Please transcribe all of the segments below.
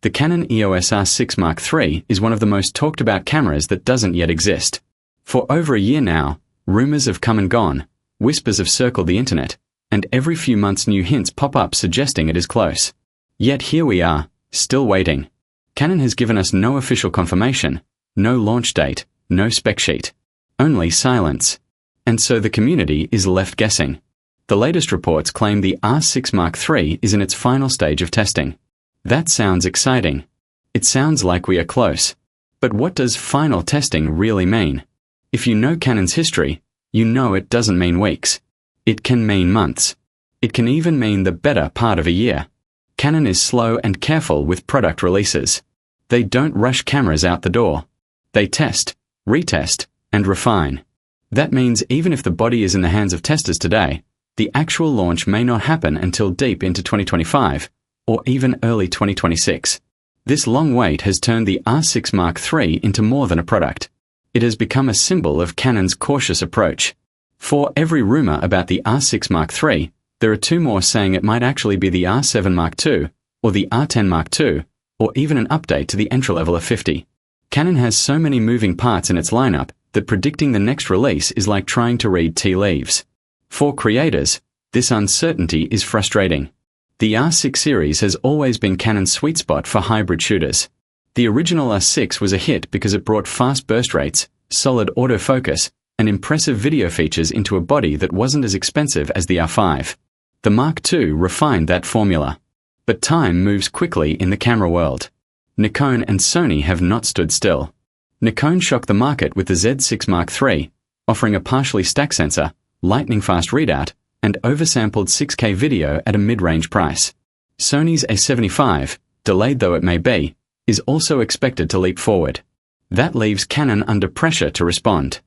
The Canon EOS R6 Mark III is one of the most talked about cameras that doesn't yet exist. For over a year now, rumors have come and gone, whispers have circled the internet, and every few months new hints pop up suggesting it is close. Yet here we are, still waiting. Canon has given us no official confirmation, no launch date, no spec sheet. Only silence. And so the community is left guessing. The latest reports claim the R6 Mark III is in its final stage of testing. That sounds exciting. It sounds like we are close. But what does final testing really mean? If you know Canon's history, you know it doesn't mean weeks. It can mean months. It can even mean the better part of a year. Canon is slow and careful with product releases. They don't rush cameras out the door. They test, retest, and refine. That means even if the body is in the hands of testers today, the actual launch may not happen until deep into 2025, or even early 2026. This long wait has turned the R6 Mark III into more than a product. It has become a symbol of Canon's cautious approach. For every rumor about the R6 Mark III, there are two more saying it might actually be the R7 Mark II, or the R10 Mark II, or even an update to the entry-level of 50. Canon has so many moving parts in its lineup that predicting the next release is like trying to read tea leaves. For creators, this uncertainty is frustrating. The R6 series has always been Canon's sweet spot for hybrid shooters. The original R6 was a hit because it brought fast burst rates, solid autofocus, and impressive video features into a body that wasn't as expensive as the R5. The Mark II refined that formula. But time moves quickly in the camera world. Nikon and Sony have not stood still. Nikon shocked the market with the Z6 Mark III, offering a partially stacked sensor, lightning-fast readout, and oversampled 6K video at a mid-range price. Sony's A7S, delayed though it may be, is also expected to leap forward. That leaves Canon under pressure to respond.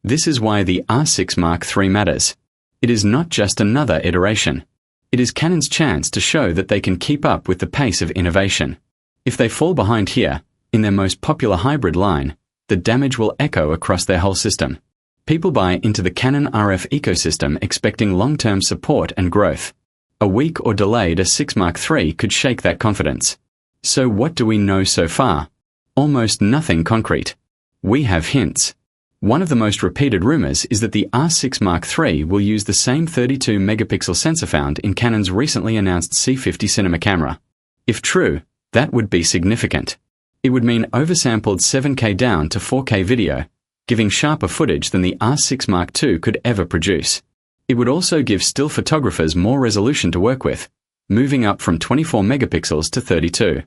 This is why the R6 Mark III matters. It is not just another iteration. It is Canon's chance to show that they can keep up with the pace of innovation. If they fall behind here, in their most popular hybrid line, the damage will echo across their whole system. People buy into the Canon RF ecosystem expecting long-term support and growth. A weak or delayed R6 Mark III could shake that confidence. So what do we know so far? Almost nothing concrete. We have hints. One of the most repeated rumors is that the R6 Mark III will use the same 32-megapixel sensor found in Canon's recently announced C50 cinema camera. If true, that would be significant. It would mean oversampled 7K down to 4K video, giving sharper footage than the R6 Mark II could ever produce. It would also give still photographers more resolution to work with, moving up from 24 megapixels to 32.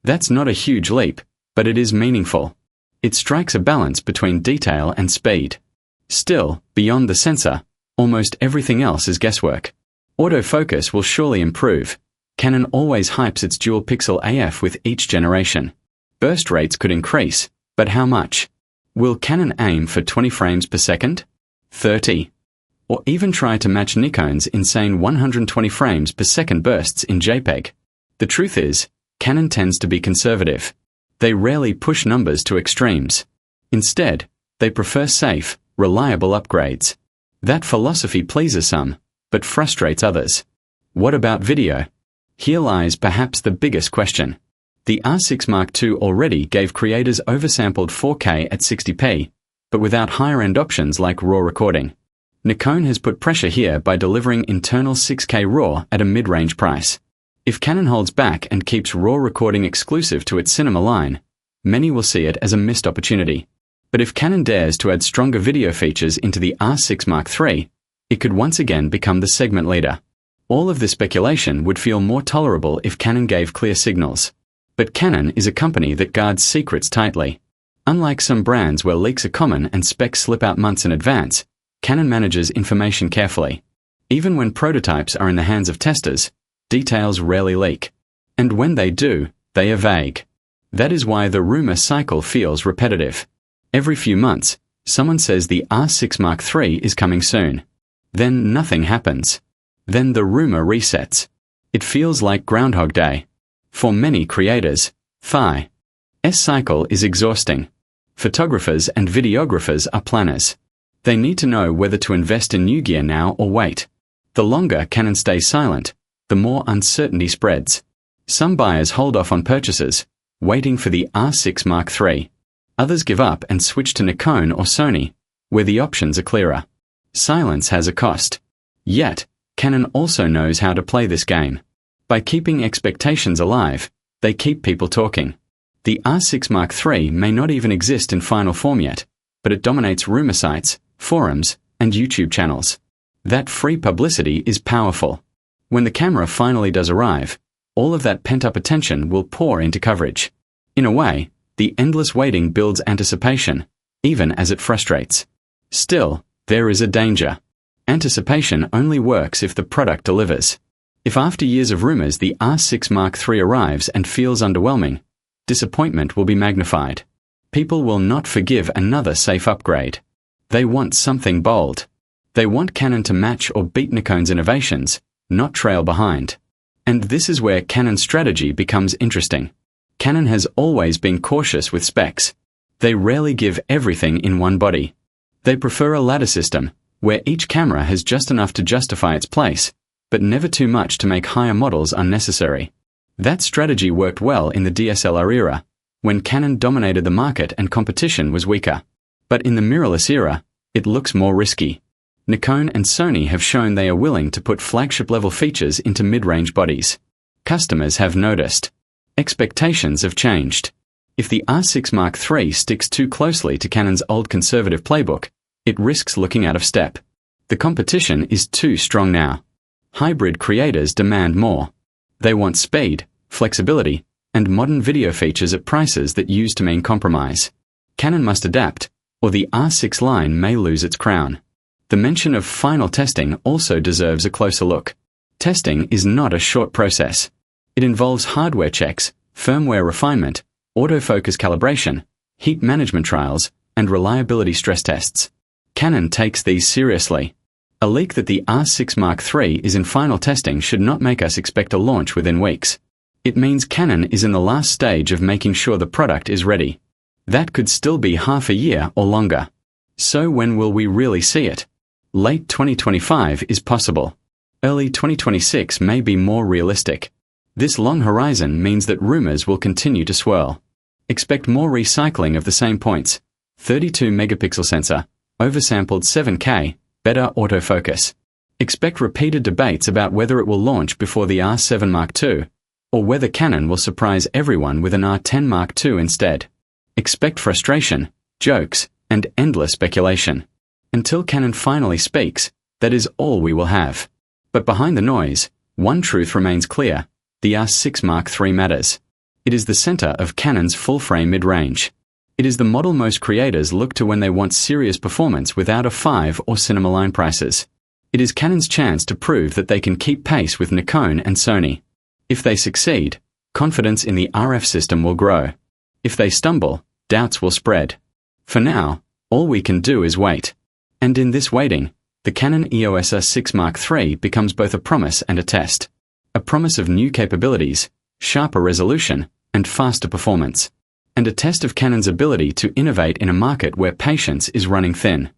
That's not a huge leap, but it is meaningful. It strikes a balance between detail and speed. Still, beyond the sensor, almost everything else is guesswork. Autofocus will surely improve. Canon always hypes its dual-pixel AF with each generation. Burst rates could increase, but how much? Will Canon aim for 20 frames per second? 30? Or even try to match Nikon's insane 120 frames per second bursts in JPEG? The truth is, Canon tends to be conservative. They rarely push numbers to extremes. Instead, they prefer safe, reliable upgrades. That philosophy pleases some, but frustrates others. What about video? Here lies perhaps the biggest question. The R6 Mark II already gave creators oversampled 4K at 60p, but without higher-end options like RAW recording. Nikon has put pressure here by delivering internal 6K RAW at a mid-range price. If Canon holds back and keeps RAW recording exclusive to its cinema line, many will see it as a missed opportunity. But if Canon dares to add stronger video features into the R6 Mark III, it could once again become the segment leader. All of this speculation would feel more tolerable if Canon gave clear signals. But Canon is a company that guards secrets tightly. Unlike some brands where leaks are common and specs slip out months in advance, Canon manages information carefully. Even when prototypes are in the hands of testers, details rarely leak. And when they do, they are vague. That is why the rumor cycle feels repetitive. Every few months, someone says the R6 Mark III is coming soon. Then nothing happens. Then the rumor resets. It feels like Groundhog Day. For many creators, the cycle is exhausting. Photographers and videographers are planners. They need to know whether to invest in new gear now or wait. The longer Canon stays silent, the more uncertainty spreads. Some buyers hold off on purchases, waiting for the R6 Mark III. Others give up and switch to Nikon or Sony, where the options are clearer. Silence has a cost. Yet, Canon also knows how to play this game. By keeping expectations alive, they keep people talking. The R6 Mark III may not even exist in final form yet, but it dominates rumor sites, forums, and YouTube channels. That free publicity is powerful. When the camera finally does arrive, all of that pent-up attention will pour into coverage. In a way, the endless waiting builds anticipation, even as it frustrates. Still, there is a danger. Anticipation only works if the product delivers. If after years of rumors the R6 Mark III arrives and feels underwhelming, disappointment will be magnified. People will not forgive another safe upgrade. They want something bold. They want Canon to match or beat Nikon's innovations, not trail behind. And this is where Canon's strategy becomes interesting. Canon has always been cautious with specs. They rarely give everything in one body. They prefer a ladder system, where each camera has just enough to justify its place, but never too much to make higher models unnecessary. That strategy worked well in the DSLR era, when Canon dominated the market and competition was weaker. But in the mirrorless era, it looks more risky. Nikon and Sony have shown they are willing to put flagship-level features into mid-range bodies. Customers have noticed. Expectations have changed. If the R6 Mark III sticks too closely to Canon's old conservative playbook, it risks looking out of step. The competition is too strong now. Hybrid creators demand more. They want speed, flexibility, and modern video features at prices that used to mean compromise. Canon must adapt, or the R6 line may lose its crown. The mention of final testing also deserves a closer look. Testing is not a short process. It involves hardware checks, firmware refinement, autofocus calibration, heat management trials, and reliability stress tests. Canon takes these seriously. A leak that the R6 Mark III is in final testing should not make us expect a launch within weeks. It means Canon is in the last stage of making sure the product is ready. That could still be half a year or longer. So when will we really see it? Late 2025 is possible. Early 2026 may be more realistic. This long horizon means that rumors will continue to swirl. Expect more recycling of the same points. 32 megapixel sensor, oversampled 7K, better autofocus. Expect repeated debates about whether it will launch before the R7 Mark II, or whether Canon will surprise everyone with an R10 Mark II instead. Expect frustration, jokes, and endless speculation. Until Canon finally speaks, that is all we will have. But behind the noise, one truth remains clear: the R6 Mark III matters. It is the center of Canon's full-frame mid-range. It is the model most creators look to when they want serious performance without a 5 or cinema line prices. It is Canon's chance to prove that they can keep pace with Nikon and Sony. If they succeed, confidence in the RF system will grow. If they stumble, doubts will spread. For now, all we can do is wait. And in this waiting, the Canon EOS R6 Mark III becomes both a promise and a test. A promise of new capabilities, sharper resolution, and faster performance. And a test of Canon's ability to innovate in a market where patience is running thin.